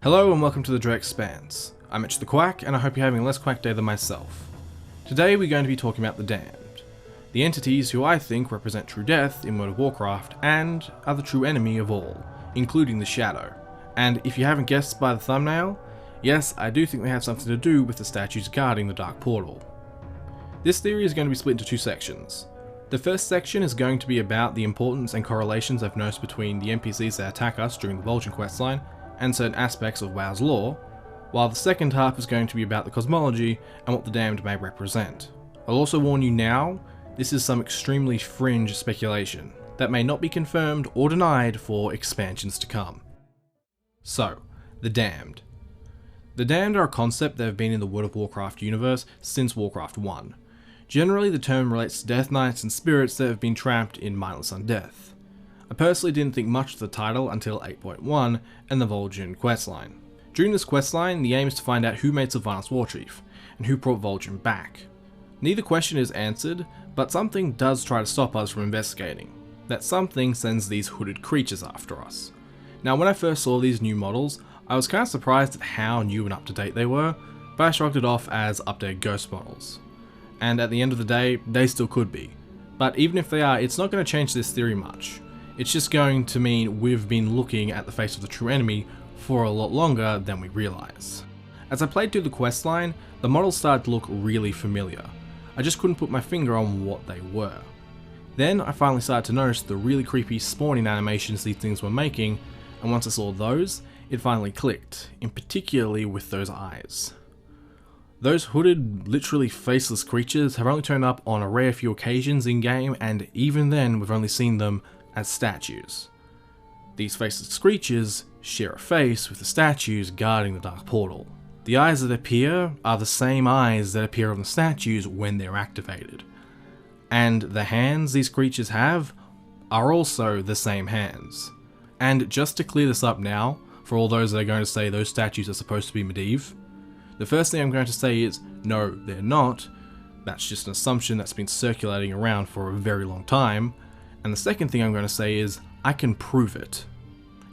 Hello and welcome to the Expanse. I'm Mitch the Quack and I hope you're having a less quack day than myself. Today we're going to be talking about the Damned, the entities who I think represent true death in World of Warcraft and are the true enemy of all, including the Shadow. And if you haven't guessed by the thumbnail, yes, I do think they have something to do with the statues guarding the Dark Portal. This theory is going to be split into two sections. The first section is going to be about the importance and correlations I've noticed between the NPCs that attack us during the Vulcan questline and certain aspects of WoW's lore, while the second half is going to be about the cosmology and what the Damned may represent. I'll also warn you now, this is some extremely fringe speculation that may not be confirmed or denied for expansions to come. So, the Damned. The Damned are a concept that have been in the World of Warcraft universe since Warcraft 1. Generally, the term relates to Death Knights and spirits that have been trapped in mindless undeath. I personally didn't think much of the title until 8.1 and the Vulcan questline. During this questline, the aim is to find out who made Sylvanas Warchief, and who brought Vulcan back. Neither question is answered, but something does try to stop us from investigating. That something sends these hooded creatures after us. Now when I first saw these new models, I was kind of surprised at how new and up to date they were, but I shrugged it off as updated ghost models. And at the end of the day, they still could be. But even if they are, it's not going to change this theory much. It's just going to mean we've been looking at the face of the true enemy for a lot longer than we realise. As I played through the questline, the models started to look really familiar. I just couldn't put my finger on what they were. Then I finally started to notice the really creepy spawning animations these things were making, and once I saw those, it finally clicked, in particularly with those eyes. Those hooded, literally faceless creatures have only turned up on a rare few occasions in game, and even then we've only seen them as statues. These faceless creatures share a face with the statues guarding the Dark Portal. The eyes that appear are the same eyes that appear on the statues when they're activated. And the hands these creatures have are also the same hands. And just to clear this up now, for all those that are going to say those statues are supposed to be Medivh, the first thing I'm going to say is, no, they're not. That's just an assumption that's been circulating around for a very long time. And the second thing I'm going to say is, I can prove it.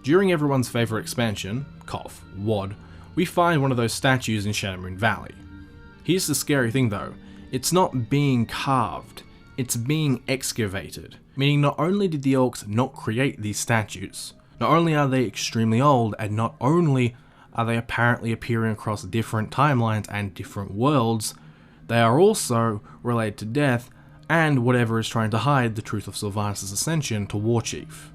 During everyone's favourite expansion, cough, WOD, we find one of those statues in Shadowmoon Valley. Here's the scary thing though, it's not being carved, it's being excavated. Meaning not only did the orcs not create these statues, not only are they extremely old, and not only are they apparently appearing across different timelines and different worlds, they are also related to death and whatever is trying to hide the truth of Sylvanas' ascension to Warchief.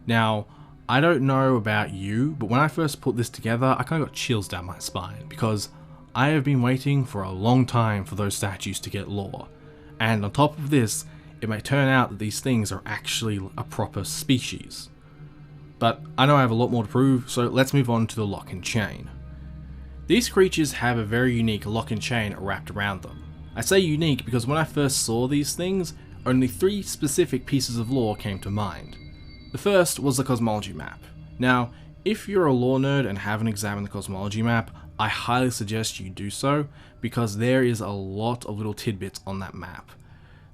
Now, I don't know about you, but when I first put this together, I kind of got chills down my spine, because I have been waiting for a long time for those statues to get lore. And on top of this, it may turn out that these things are actually a proper species. But I know I have a lot more to prove, so let's move on to the Lhok and Chain. These creatures have a very unique Lhok and Chain wrapped around them. I say unique because when I first saw these things, only 3 specific pieces of lore came to mind. The first was the cosmology map. Now, if you're a lore nerd and haven't examined the cosmology map, I highly suggest you do so, because there is a lot of little tidbits on that map.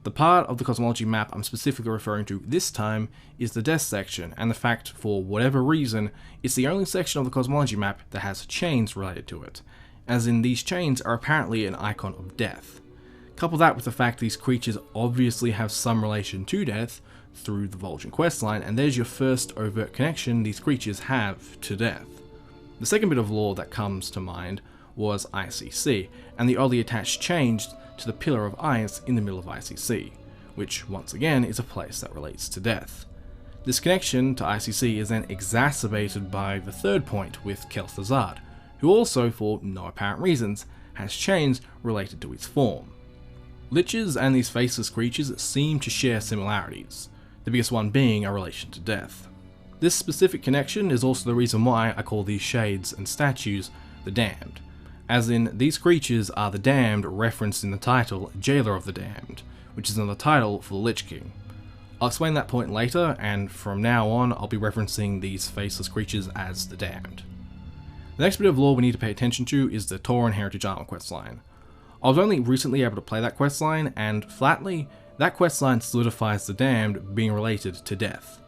The part of the cosmology map I'm specifically referring to this time is the death section, and the fact, for whatever reason, it's the only section of the cosmology map that has chains related to it, as in these chains are apparently an icon of death. Couple that with the fact these creatures obviously have some relation to death through the Vulcan questline, and there's your first overt connection these creatures have to death. The second bit of lore that comes to mind was ICC, and the oddly attached chains to the Pillar of Ice in the middle of ICC, which once again is a place that relates to death. This connection to ICC is then exacerbated by the third point with Kel'Thuzad, who also, for no apparent reasons, has chains related to its form. Liches and these faceless creatures seem to share similarities, the biggest one being a relation to death. This specific connection is also the reason why I call these shades and statues the Damned, as in these creatures are the Damned referenced in the title Jailer of the Damned, which is another title for the Lich King. I'll explain that point later, and from now on I'll be referencing these faceless creatures as the Damned. The next bit of lore we need to pay attention to is the Tauren Heritage Armor questline. I was only recently able to play that questline, and flatly, that questline solidifies the Damned being related to death.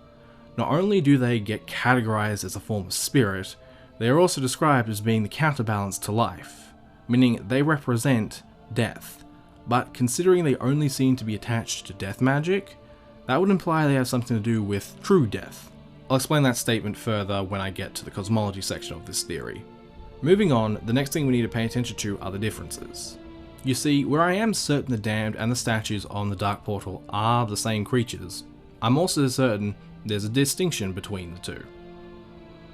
Not only do they get categorized as a form of spirit, They are also described as being the counterbalance to life, meaning they represent death, but considering they only seem to be attached to death magic, that would imply they have something to do with true death. I'll explain that statement further when I get to the cosmology section of this theory. Moving on, the next thing we need to pay attention to are the differences. You see, where I am certain the damned and the statues on the Dark Portal are the same creatures, I'm also certain there's a distinction between the two.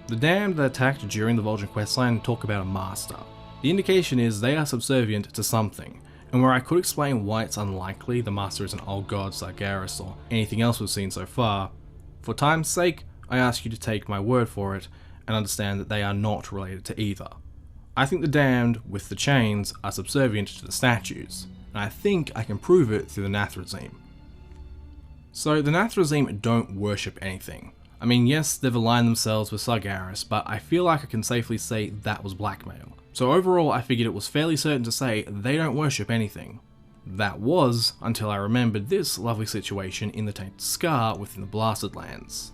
The damned that attacked during the Vol'jin questline talk about a master. The indication is they are subservient to something, and where I could explain why it's unlikely the master is an old god Sargeras or anything else we've seen so far, for time's sake, I ask you to take my word for it and understand that they are not related to either. I think the damned, with the chains, are subservient to the statues, and I think I can prove it through the Nathrezim. So the Nathrezim don't worship anything. I mean, yes, they've aligned themselves with Sargeras, but I feel like I can safely say that was blackmail. So overall, I figured it was fairly certain to say they don't worship anything. That was, until I remembered this lovely situation in the Tainted Scar within the Blasted Lands.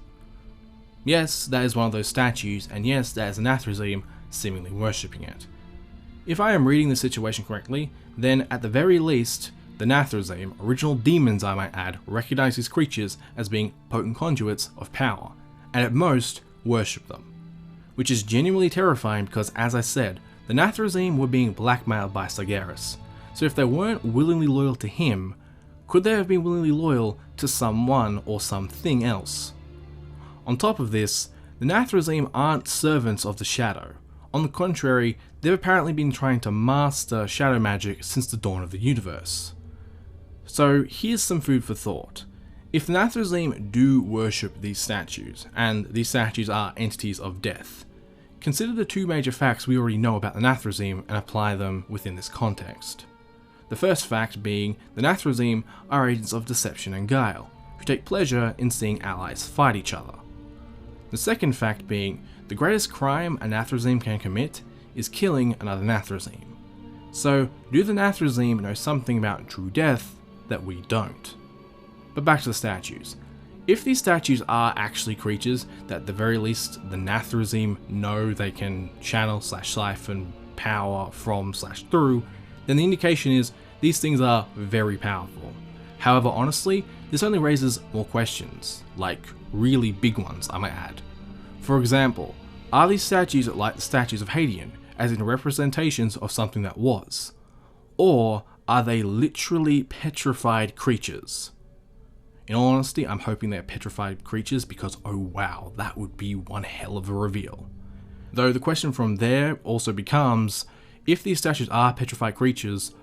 Yes, that is one of those statues, and yes, that is a Nathrezim seemingly worshipping it. If I am reading the situation correctly, then at the very least, the Nathrezim, original demons I might add, recognize these creatures as being potent conduits of power, and at most, worship them. Which is genuinely terrifying because, as I said, the Nathrezim were being blackmailed by Sargeras, so if they weren't willingly loyal to him, could they have been willingly loyal to someone or something else? On top of this, the Nathrezim aren't servants of the Shadow. On the contrary, they've apparently been trying to master shadow magic since the dawn of the universe. So here's some food for thought. If the Nathrezim do worship these statues, and these statues are entities of death, consider the two major facts we already know about the Nathrezim and apply them within this context. The first fact being the Nathrezim are agents of deception and guile, who take pleasure in seeing allies fight each other. The second fact being, the greatest crime a Nathrezim can commit is killing another Nathrezim. So, do the Nathrezim know something about true death that we don't? But back to the statues. If these statues are actually creatures that at the very least the Nathrezim know they can channel / siphon power from / through, then the indication is these things are very powerful. However, honestly, this only raises more questions, like really big ones I might add. For example, are these statues like the statues of Hadean, as in representations of something that was? Or are they literally petrified creatures? In all honesty, I'm hoping they're petrified creatures because oh wow, that would be one hell of a reveal. Though the question from there also becomes, if these statues are petrified creatures,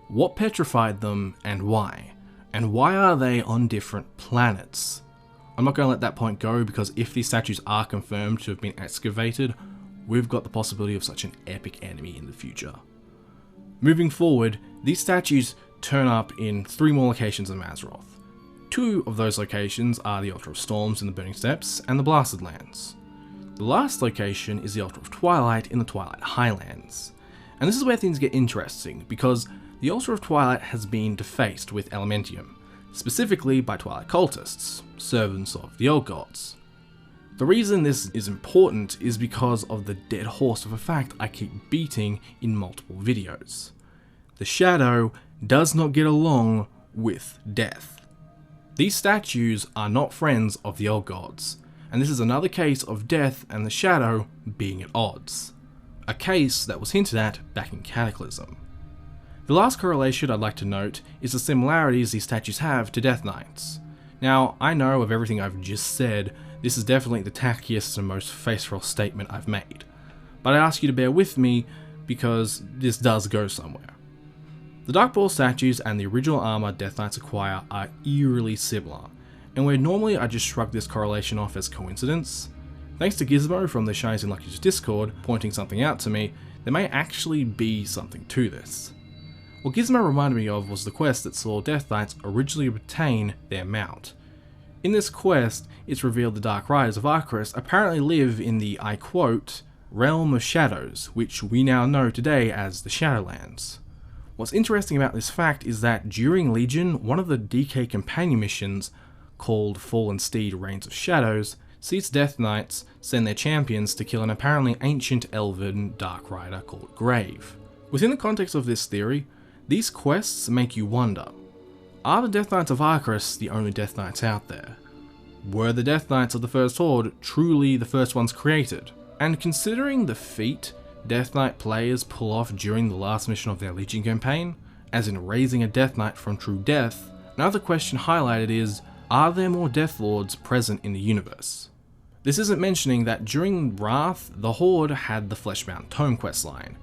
what petrified them and why? And why are they on different planets? I'm not going to let that point go because if these statues are confirmed to have been excavated, we've got the possibility of such an epic enemy in the future. Moving forward, these statues turn up in 3 more locations in Mazroth. 2 of those locations are the Altar of Storms in the Burning Steppes and the Blasted Lands. The last location is the Altar of Twilight in the Twilight Highlands. And this is where things get interesting, because the Altar of Twilight has been defaced with Elementium, specifically by Twilight cultists, servants of the Old Gods. The reason this is important is because of the dead horse of a fact I keep beating in multiple videos. The Shadow does not get along with death. These statues are not friends of the Old Gods, and this is another case of death and the Shadow being at odds. A case that was hinted at back in Cataclysm. The last correlation I'd like to note is the similarities these statues have to Death Knights. Now, I know of everything I've just said, this is definitely the tackiest and most face-roll statement I've made, but I ask you to bear with me because this does go somewhere. The Dark Ball statues and the original armor Death Knights acquire are eerily similar, and where normally I just shrug this correlation off as coincidence, thanks to Gizmo from the Shinies and Lucydos Discord pointing something out to me, there may actually be something to this. What Gizmo reminded me of was the quest that saw Death Knights originally obtain their mount. In this quest, it's revealed the Dark Riders of Arcturus apparently live in the, I quote, realm of shadows, which we now know today as the Shadowlands. What's interesting about this fact is that during Legion, one of the DK companion missions, called Fallen Steed Reigns of Shadows, sees Death Knights send their champions to kill an apparently ancient elven Dark Rider called Grave. Within the context of this theory, these quests make you wonder, are the Death Knights of Arcus the only Death Knights out there? Were the Death Knights of the First Horde truly the first ones created? And considering the feat Death Knight players pull off during the last mission of their Legion campaign, as in raising a Death Knight from true death, another question highlighted is, are there more Death Lords present in the universe? This isn't mentioning that during Wrath, the Horde had the Fleshbound Tome questline.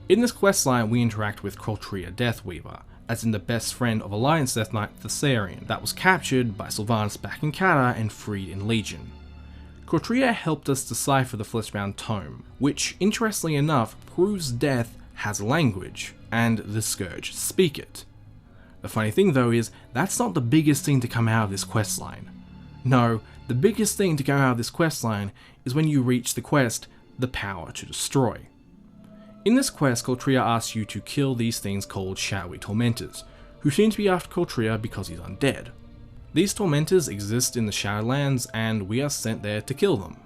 In this questline we interact with Quackery Deathweaver, as in the best friend of Alliance Death Knight Thessarian, that was captured by Sylvanas back in Cata and freed in Legion. Quackery helped us decipher the Fleshbound Tome, which, interestingly enough, proves Death has language, and the Scourge speak it. The funny thing though is, that's not the biggest thing to come out of this questline. No, the biggest thing to come out of this questline is when you reach the quest, The Power to Destroy. In this quest, Quackery asks you to kill these things called shadowy tormentors, who seem to be after Quackery because he's undead. These tormentors exist in the Shadowlands and we are sent there to kill them.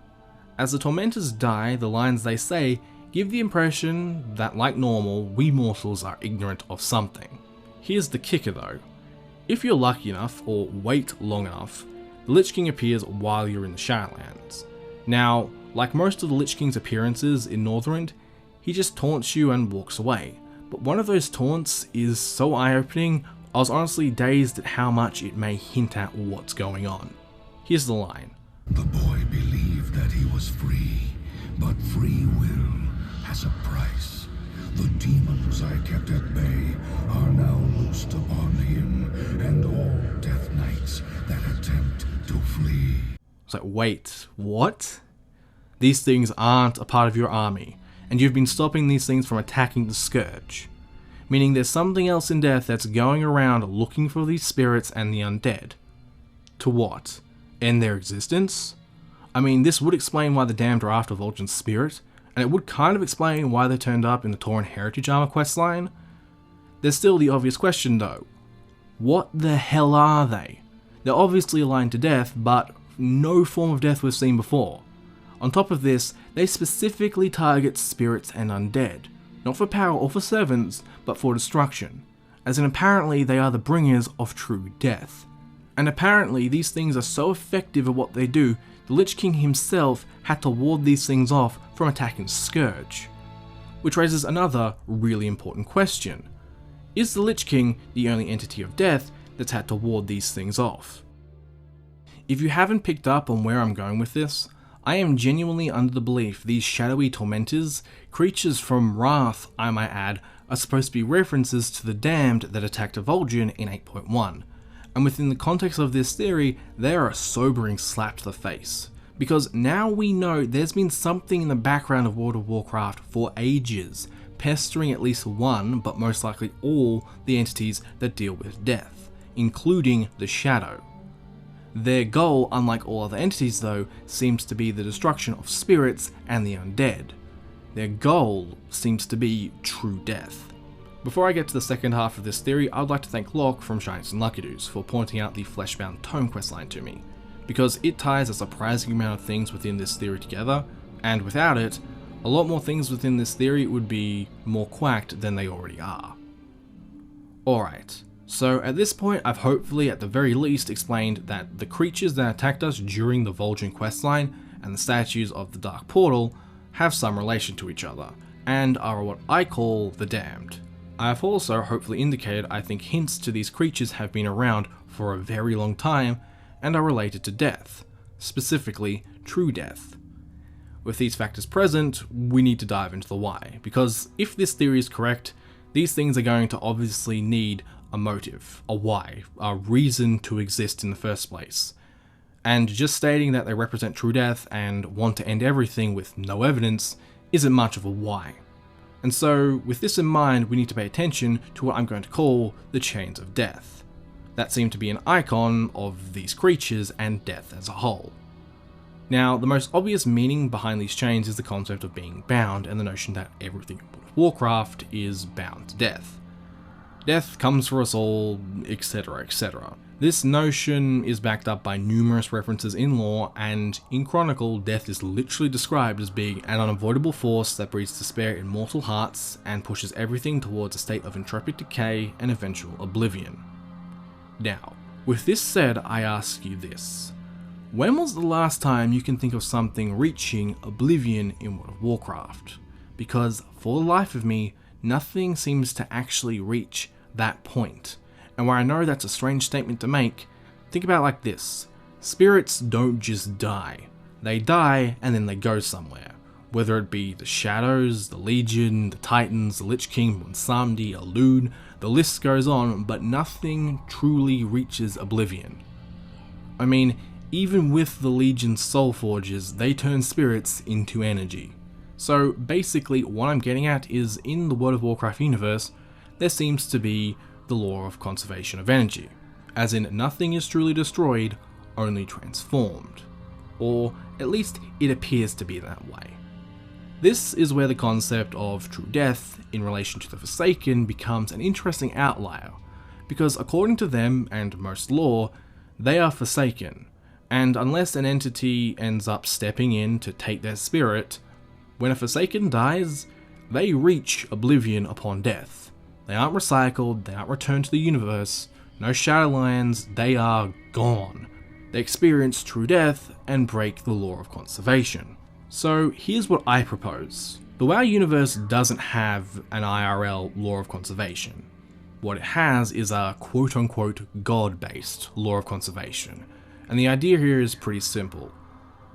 As the tormentors die, the lines they say give the impression that, like normal, we mortals are ignorant of something. Here's the kicker though. If you're lucky enough, or wait long enough, the Lich King appears while you're in the Shadowlands. Now, like most of the Lich King's appearances in Northrend, he just taunts you and walks away. But one of those taunts is so eye-opening, I was honestly dazed at how much it may hint at what's going on. Here's the line. The boy believed that he was free, but free will has a price. The demons I kept at bay are now loosed upon him and all Death Knights that attempt to flee. It's like, wait, what? These things aren't a part of your army, and you've been stopping these things from attacking the Scourge. Meaning there's something else in Death that's going around looking for these spirits and the undead. To what? End their existence? I mean, this would explain why the damned are after Vol'jin's spirit, and it would kind of explain why they turned up in the Tauren Heritage Armor questline. There's still the obvious question though. What the hell are they? They're obviously aligned to death, but no form of death we've seen before. On top of this, they specifically target spirits and undead, not for power or for servants, but for destruction, as in apparently they are the bringers of true death. And apparently these things are so effective at what they do, the Lich King himself had to ward these things off from attacking Scourge. Which raises another really important question. Is the Lich King the only entity of death that's had to ward these things off? If you haven't picked up on where I'm going with this, I am genuinely under the belief these shadowy tormentors, creatures from Wrath I might add, are supposed to be references to the damned that attacked Vol'jin in 8.1. And within the context of this theory, they are a sobering slap to the face. Because now we know there's been something in the background of World of Warcraft for ages, pestering at least one, but most likely all, the entities that deal with death, including the Shadow. Their goal, unlike all other entities though, seems to be the destruction of spirits and the undead. Their goal seems to be true death. Before I get to the second half of this theory, I'd like to thank Lhok from Shinies and Lucydos for pointing out the Fleshbound Tome questline to me, because it ties a surprising amount of things within this theory together, and without it, a lot more things within this theory would be more quacked than they already are. Alright, so at this point I've hopefully at the very least explained that the creatures that attacked us during the Vol'jin questline and the statues of the Dark Portal have some relation to each other, and are what I call the damned. I have also hopefully indicated I think hints to these creatures have been around for a very long time and are related to death, specifically true death. With these factors present, we need to dive into the why, because if this theory is correct, these things are going to obviously need a motive, a why, a reason to exist in the first place. And just stating that they represent true death and want to end everything with no evidence isn't much of a why. And so, with this in mind, we need to pay attention to what I'm going to call the Chains of Death, that seem to be an icon of these creatures and death as a whole. Now, the most obvious meaning behind these chains is the concept of being bound and the notion that everything in World of Warcraft is bound to death. Death comes for us all, etc, etc. This notion is backed up by numerous references in lore, and in Chronicle, death is literally described as being an unavoidable force that breeds despair in mortal hearts and pushes everything towards a state of entropic decay and eventual oblivion. Now, with this said, I ask you this. When was the last time you can think of something reaching oblivion in World of Warcraft? Because, for the life of me, nothing seems to actually reach that point. And where I know that's a strange statement to make, think about it like this. Spirits don't just die. They die and then they go somewhere. Whether it be the Shadows, the Legion, the Titans, the Lich King, Bonssamdi, Alud, the list goes on, but nothing truly reaches oblivion. I mean, even with the Legion's Soul Forges, they turn spirits into energy. So basically what I'm getting at is, in the World of Warcraft universe, there seems to be the law of conservation of energy, as in nothing is truly destroyed, only transformed. Or at least it appears to be that way. This is where the concept of true death in relation to the Forsaken becomes an interesting outlier, because according to them and most lore, they are Forsaken, and unless an entity ends up stepping in to take their spirit, when a Forsaken dies, they reach oblivion upon death. They aren't recycled, they aren't returned to the universe, no Shadowlands, they are gone. They experience true death and break the law of conservation. So here's what I propose. The WoW universe doesn't have an IRL law of conservation. What it has is a quote-unquote god-based law of conservation. And the idea here is pretty simple.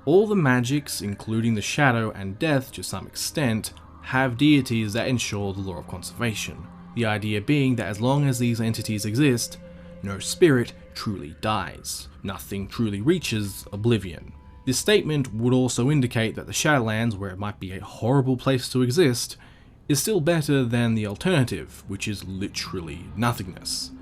All the magics, including the shadow and death to some extent, have deities that ensure the law of conservation. The idea being that as long as these entities exist, no spirit truly dies. Nothing truly reaches oblivion. This statement would also indicate that the Shadowlands, where it might be a horrible place to exist, is still better than the alternative, which is literally nothingness.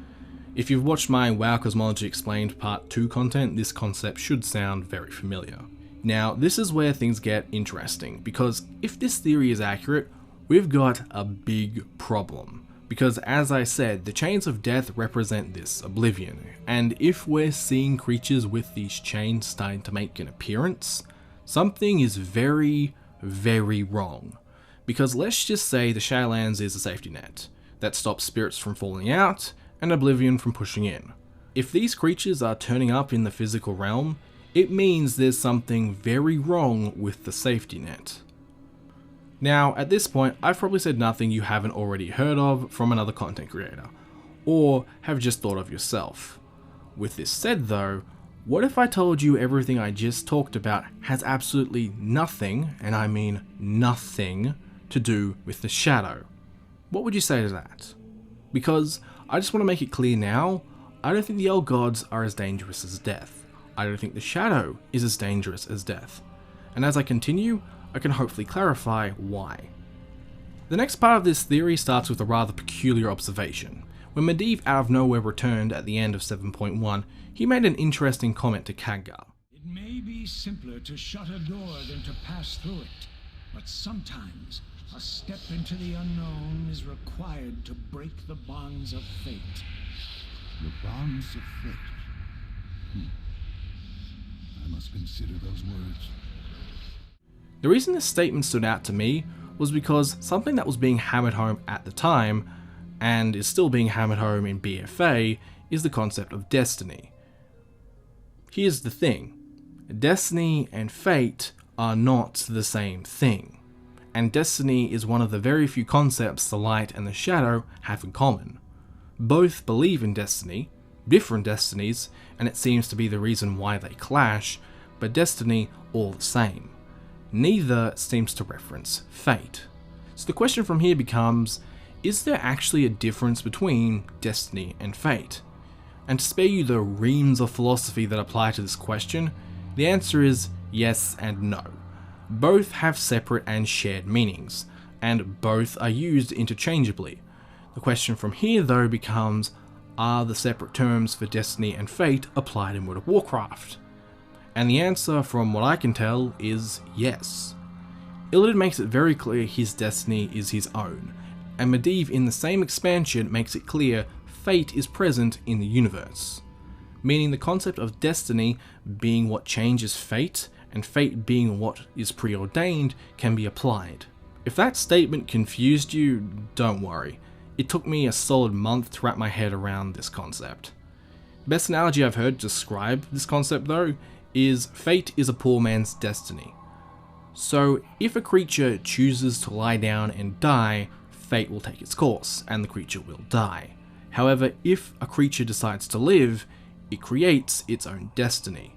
If you've watched my WoW Cosmology Explained Part 2 content, this concept should sound very familiar. Now, this is where things get interesting, because if this theory is accurate, we've got a big problem. Because as I said, the chains of death represent this oblivion, and if we're seeing creatures with these chains starting to make an appearance, something is very, very wrong. Because let's just say the Shadowlands is a safety net that stops spirits from falling out and oblivion from pushing in. If these creatures are turning up in the physical realm, it means there's something very wrong with the safety net. Now, at this point, I've probably said nothing you haven't already heard of from another content creator, or have just thought of yourself. With this said though, what if I told you everything I just talked about has absolutely nothing, and I mean nothing, to do with the shadow? What would you say to that? Because I just want to make it clear now, I don't think the old gods are as dangerous as death. I don't think the shadow is as dangerous as death. And as I continue, I can hopefully clarify why. The next part of this theory starts with a rather peculiar observation. When Medivh out of nowhere returned at the end of 7.1, he made an interesting comment to Khadgar. It may be simpler to shut a door than to pass through it, but sometimes a step into the unknown is required to break the bonds of fate. The bonds of fate. I must consider those words. The reason this statement stood out to me was because something that was being hammered home at the time, and is still being hammered home in BFA, is the concept of destiny. Here's the thing. Destiny and fate are not the same thing, and destiny is one of the very few concepts the light and the shadow have in common. Both believe in destiny, different destinies, and it seems to be the reason why they clash, but destiny all the same. Neither seems to reference fate. So the question from here becomes, is there actually a difference between destiny and fate? And to spare you the reams of philosophy that apply to this question, the answer is yes and no. Both have separate and shared meanings, and both are used interchangeably. The question from here though becomes, are the separate terms for destiny and fate applied in World of Warcraft? And the answer, from what I can tell, is yes. Illidan makes it very clear his destiny is his own, and Medivh in the same expansion makes it clear fate is present in the universe, meaning the concept of destiny being what changes fate, and fate being what is preordained can be applied. If that statement confused you, don't worry. It took me a solid month to wrap my head around this concept. The best analogy I've heard to describe this concept though is fate is a poor man's destiny. So if a creature chooses to lie down and die, fate will take its course and the creature will die. However, if a creature decides to live, it creates its own destiny.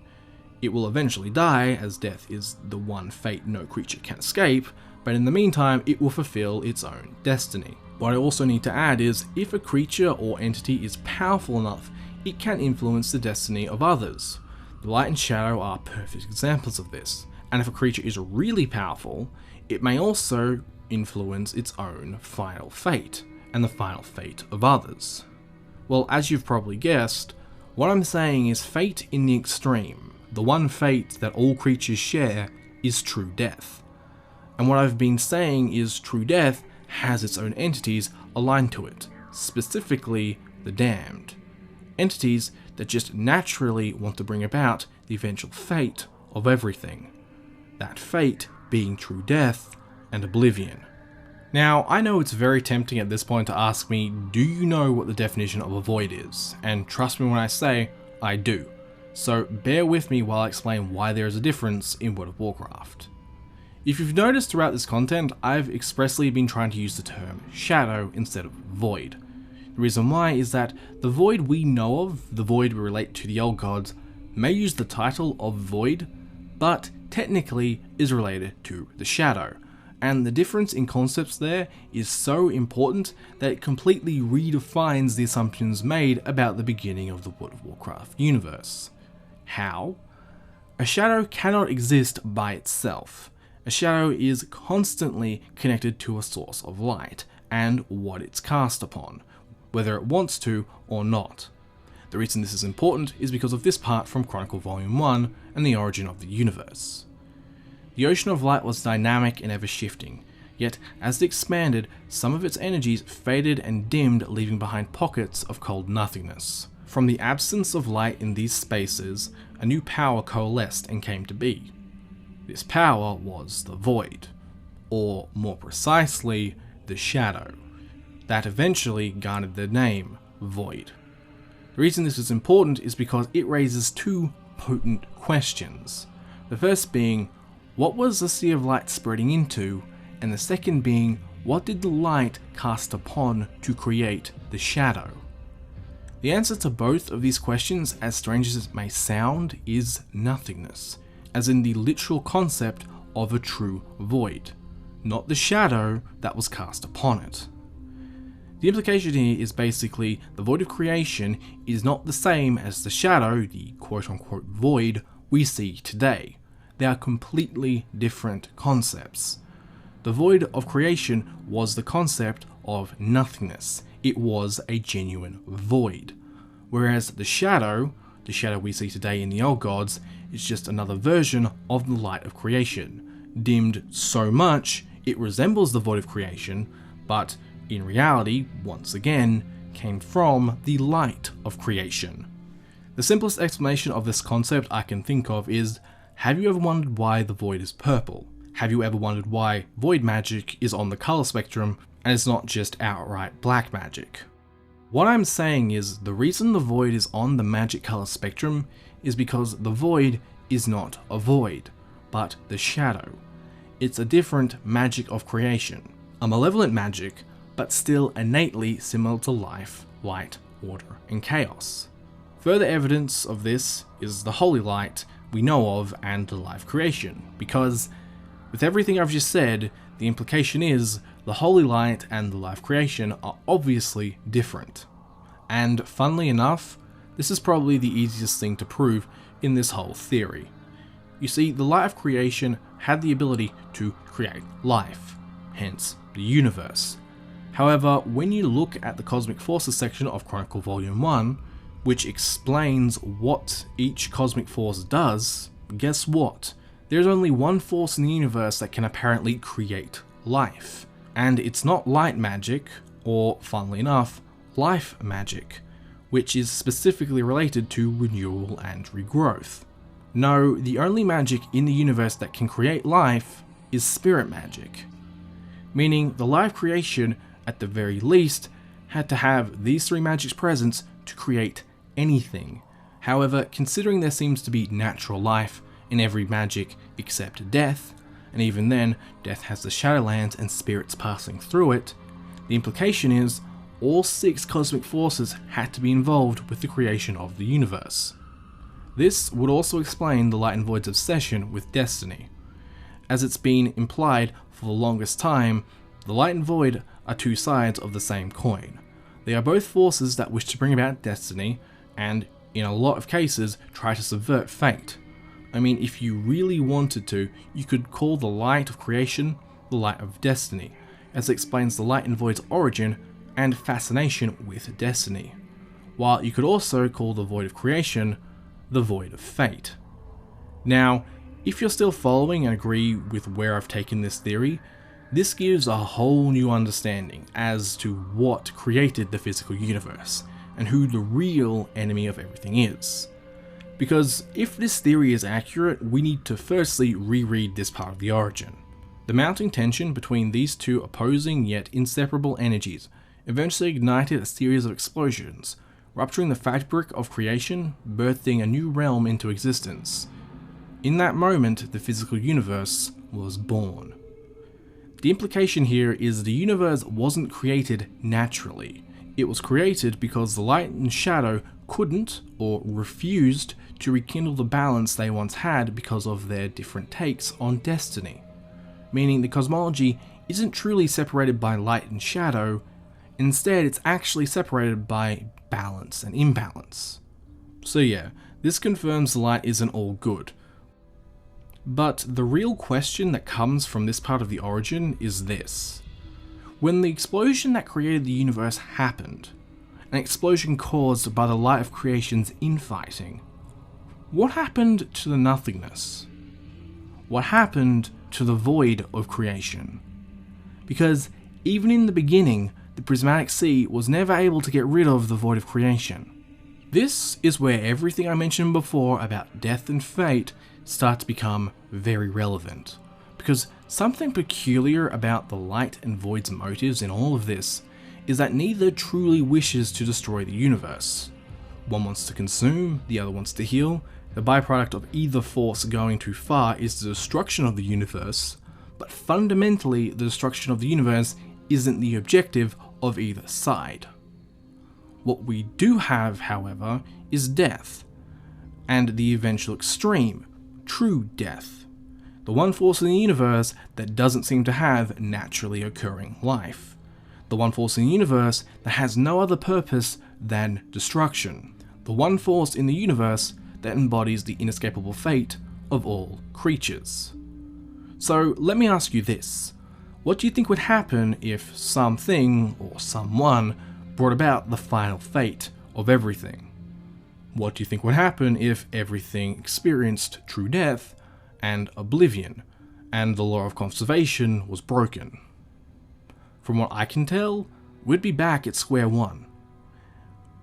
It will eventually die, as death is the one fate no creature can escape, but in the meantime it will fulfill its own destiny. What I also need to add is, if a creature or entity is powerful enough, it can influence the destiny of others. The light and shadow are perfect examples of this, and if a creature is really powerful, it may also influence its own final fate, and the final fate of others. Well, as you've probably guessed, what I'm saying is fate in the extreme. The one fate that all creatures share is true death. And what I've been saying is true death has its own entities aligned to it, specifically the damned. Entities that just naturally want to bring about the eventual fate of everything. That fate being true death and oblivion. Now, I know it's very tempting at this point to ask me, do you know what the definition of a void is? And trust me when I say, I do. So bear with me while I explain why there is a difference in World of Warcraft. If you've noticed throughout this content, I've expressly been trying to use the term shadow instead of void. The reason why is that the void we know of, the void we relate to the old gods, may use the title of void, but technically is related to the shadow. And the difference in concepts there is so important that it completely redefines the assumptions made about the beginning of the World of Warcraft universe. How? A shadow cannot exist by itself. A shadow is constantly connected to a source of light and what it's cast upon, whether it wants to or not. The reason this is important is because of this part from Chronicle Volume 1 and the origin of the universe. The Ocean of Light was dynamic and ever-shifting, yet as it expanded, some of its energies faded and dimmed, leaving behind pockets of cold nothingness. From the absence of light in these spaces, a new power coalesced and came to be. This power was the Void, or more precisely, the Shadow, that eventually garnered the name Void. The reason this is important is because it raises two potent questions. The first being, what was the Sea of Light spreading into? And the second being, what did the light cast upon to create the shadow? The answer to both of these questions, as strange as it may sound, is nothingness, as in the literal concept of a true void, not the shadow that was cast upon it. The implication here is basically the void of creation is not the same as the shadow, the quote-unquote void, we see today. They are completely different concepts. The void of creation was the concept of nothingness. It was a genuine void. Whereas the shadow we see today in the old gods, is just another version of the light of creation, dimmed so much it resembles the void of creation, but in reality, once again, came from the light of creation. The simplest explanation of this concept I can think of is, have you ever wondered why the void is purple? Have you ever wondered why void magic is on the color spectrum and it's not just outright black magic? What I'm saying is, the reason the void is on the magic color spectrum is because the void is not a void, but the shadow. It's a different magic of creation, a malevolent magic, but still innately similar to life, light, order, and chaos. Further evidence of this is the holy light we know of and the life creation, because with everything I've just said, the implication is the holy light and the life creation are obviously different. And funnily enough, this is probably the easiest thing to prove in this whole theory. You see, the light of creation had the ability to create life, hence the universe. However, when you look at the Cosmic Forces section of Chronicle Volume 1, which explains what each cosmic force does, guess what? There's only one force in the universe that can apparently create life, And it's not light magic, or funnily enough, life magic, which is specifically related to renewal and regrowth. No, the only magic in the universe that can create life is spirit magic, meaning the life creation, at the very least, had to have these three magics present to create anything. However, considering there seems to be natural life in every magic except death, and even then, death has the Shadowlands and spirits passing through it, the implication is all 6 cosmic forces had to be involved with the creation of the universe. This would also explain the Light and Void's obsession with destiny. As it's been implied for the longest time, the Light and Void are two sides of the same coin. They are both forces that wish to bring about destiny, and in a lot of cases try to subvert fate. I mean, if you really wanted to, you could call the light of creation the light of destiny, as it explains the Light and Void's origin and fascination with destiny, while you could also call the void of creation the void of fate. Now, if you're still following and agree with where I've taken this theory, this gives a whole new understanding as to what created the physical universe, and who the real enemy of everything is. Because if this theory is accurate, we need to firstly reread this part of the origin. The mounting tension between these two opposing yet inseparable energies eventually ignited a series of explosions, rupturing the fabric of creation, birthing a new realm into existence. In that moment, the physical universe was born. The implication here is the universe wasn't created naturally. It was created because the light and shadow couldn't, or refused, to rekindle the balance they once had because of their different takes on destiny. Meaning the cosmology isn't truly separated by light and shadow, instead it's actually separated by balance and imbalance. So yeah, this confirms the light isn't all good. But the real question that comes from this part of the origin is this. When the explosion that created the universe happened, an explosion caused by the light of creation's infighting, what happened to the nothingness? What happened to the void of creation? Because even in the beginning, the prismatic sea was never able to get rid of the void of creation. This is where everything I mentioned before about death and fate start to become very relevant. Because something peculiar about the light and void's motives in all of this is that neither truly wishes to destroy the universe. One wants to consume, the other wants to heal. The byproduct of either force going too far is the destruction of the universe, but fundamentally the destruction of the universe isn't the objective of either side. What we do have, however, is death, and the eventual extreme, true death. The one force in the universe that doesn't seem to have naturally occurring life. The one force in the universe that has no other purpose than destruction. The one force in the universe that embodies the inescapable fate of all creatures. So let me ask you this. What do you think would happen if something or someone brought about the final fate of everything? What do you think would happen if everything experienced true death and oblivion, and the law of conservation was broken? From what I can tell, we'd be back at square one.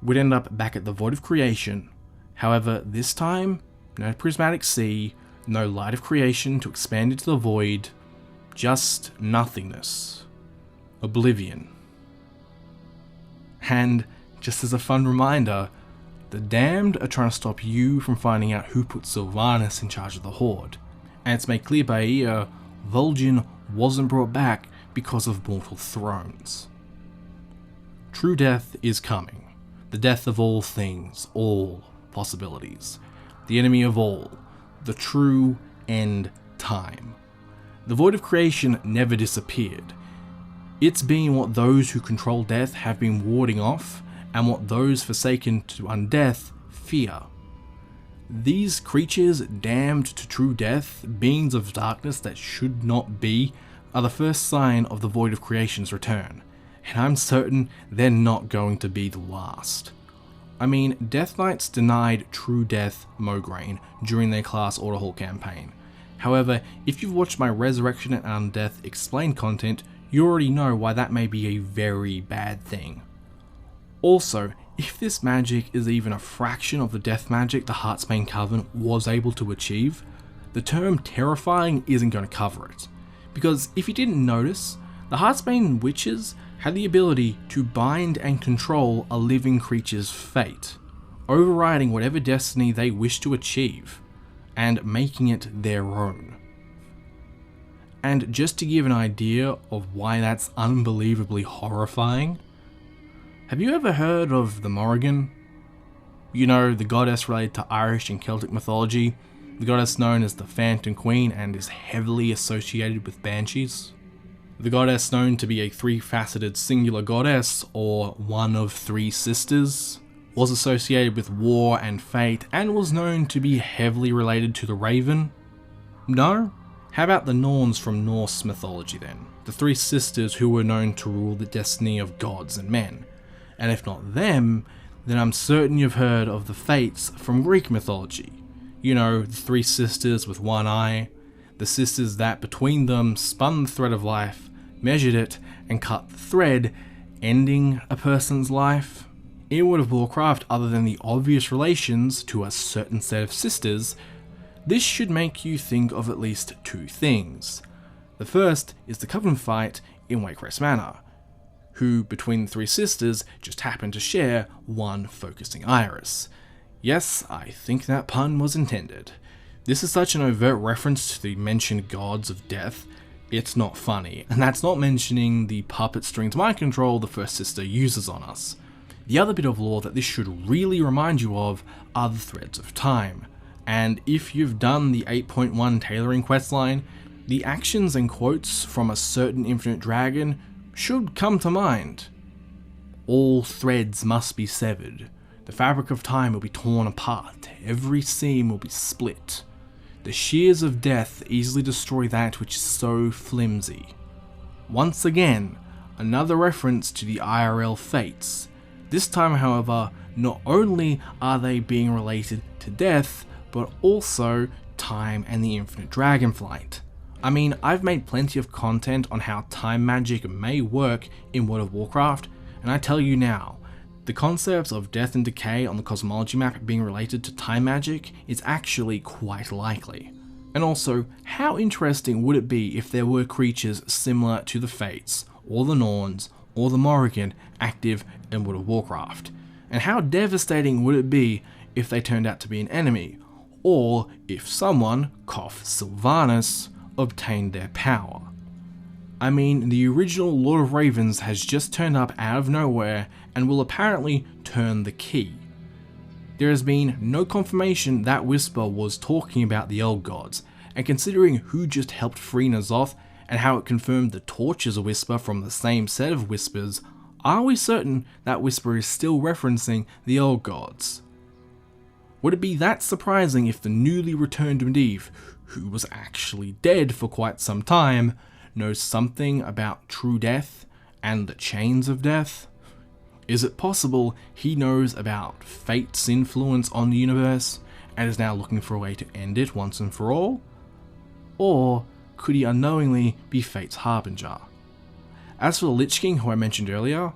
We'd end up back at the void of creation. However, this time, no prismatic sea, no light of creation to expand into the void, just nothingness. Oblivion. And, just as a fun reminder, the damned are trying to stop you from finding out who put Sylvanas in charge of the Horde. And it's made clear by ear, Vol'jin wasn't brought back because of mortal thrones. True death is coming. The death of all things, all possibilities. The enemy of all. The true end time. The void of creation never disappeared. It's been what those who control death have been warding off, and what those forsaken to undeath fear. These creatures damned to true death, beings of darkness that should not be, are the first sign of the void of creation's return, and I'm certain they're not going to be the last. I mean, Death Knights denied true death Mograine during their class Order Hall campaign. However, if you've watched my Resurrection and Undeath explained content, you already know why that may be a very bad thing. Also, if this magic is even a fraction of the death magic the Heartsbane Coven was able to achieve, the term terrifying isn't going to cover it. Because if you didn't notice, the Heartsbane Witches had the ability to bind and control a living creature's fate, overriding whatever destiny they wish to achieve, and making it their own. And just to give an idea of why that's unbelievably horrifying, have you ever heard of the Morrigan? You know, the goddess related to Irish and Celtic mythology, the goddess known as the Phantom Queen and is heavily associated with banshees. The goddess known to be a three-faceted singular goddess, or one of three sisters, was associated with war and fate and was known to be heavily related to the Raven. No? How about the Norns from Norse mythology then? The three sisters who were known to rule the destiny of gods and men. And if not them, then I'm certain you've heard of the Fates from Greek mythology. You know, the three sisters with one eye, the sisters that between them spun the thread of life, measured it, and cut the thread, ending a person's life. In World of Warcraft, other than the obvious relations to a certain set of sisters, this should make you think of at least two things. The first is the Coven fight in Waycrest Manor, who between the three sisters just happen to share one focusing iris. Yes, I think that pun was intended. This is such an overt reference to the mentioned gods of death, it's not funny, and that's not mentioning the puppet strings mind control the first sister uses on us. The other bit of lore that this should really remind you of are the threads of time, and if you've done the 8.1 tailoring questline, the actions and quotes from a certain infinite dragon should come to mind. All threads must be severed. The fabric of time will be torn apart. Every seam will be split. The shears of death easily destroy that which is so flimsy. Once again, another reference to the IRL fates. This time, however, not only are they being related to death, but also time and the infinite dragonflight. I mean, I've made plenty of content on how time magic may work in World of Warcraft, and I tell you now, the concepts of death and decay on the cosmology map being related to time magic is actually quite likely. And also, how interesting would it be if there were creatures similar to the Fates, or the Norns, or the Morrigan active in World of Warcraft? And how devastating would it be if they turned out to be an enemy, or if someone, cough Sylvanas, obtained their power? I mean, the original Lord of Ravens has just turned up out of nowhere and will apparently turn the key. There has been no confirmation that Whisper was talking about the Old Gods, and considering who just helped free N'Zoth and how it confirmed the Torch is a Whisper from the same set of Whispers, are we certain that Whisper is still referencing the Old Gods? Would it be that surprising if the newly returned Medivh, who was actually dead for quite some time, knows something about true death and the chains of death? Is it possible he knows about fate's influence on the universe and is now looking for a way to end it once and for all? Or could he unknowingly be fate's harbinger? As for the Lich King, who I mentioned earlier,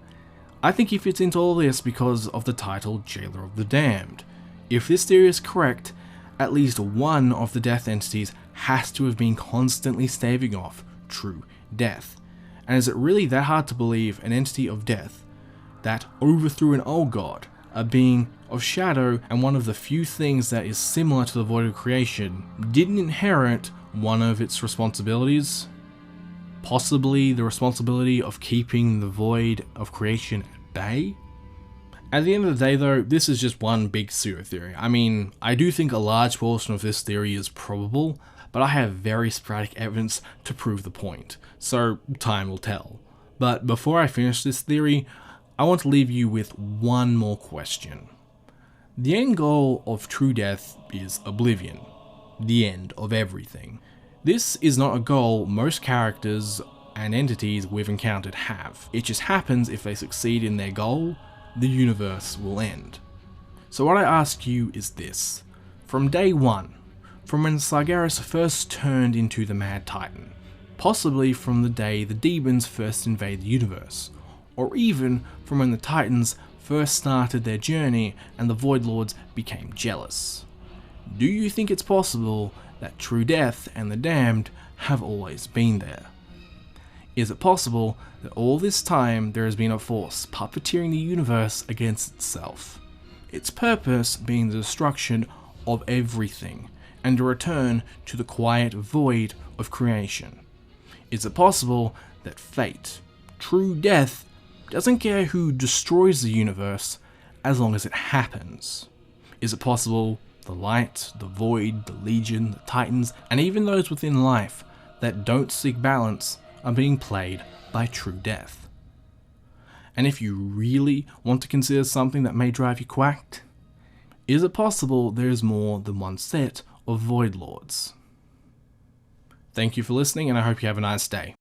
I think he fits into all this because of the title Jailer of the Damned. If this theory is correct, at least one of the death entities has to have been constantly staving off true death. And is it really that hard to believe an entity of death that overthrew an old god, a being of shadow and one of the few things that is similar to the void of creation, didn't inherit one of its responsibilities? Possibly the responsibility of keeping the void of creation at bay? At the end of the day though, this is just one big pseudo theory. I mean, I do think a large portion of this theory is probable, but I have very sporadic evidence to prove the point, so time will tell. But before I finish this theory, I want to leave you with one more question. The end goal of true death is oblivion, the end of everything. This is not a goal most characters and entities we've encountered have. It just happens if they succeed in their goal, the universe will end. So what I ask you is this. From day one, from when Sargeras first turned into the Mad Titan, possibly from the day the demons first invaded the universe, or even from when the Titans first started their journey and the Void Lords became jealous? Do you think it's possible that true death and the damned have always been there? Is it possible that all this time there has been a force puppeteering the universe against itself, its purpose being the destruction of everything and a return to the quiet void of creation? Is it possible that fate, true death, doesn't care who destroys the universe as long as it happens? Is it possible the light, the void, the legion, the titans, and even those within life that don't seek balance are being played by true death? And if you really want to consider something that may drive you quacked, is it possible there is more than one set of Void Lords? Thank you for listening, and I hope you have a nice day.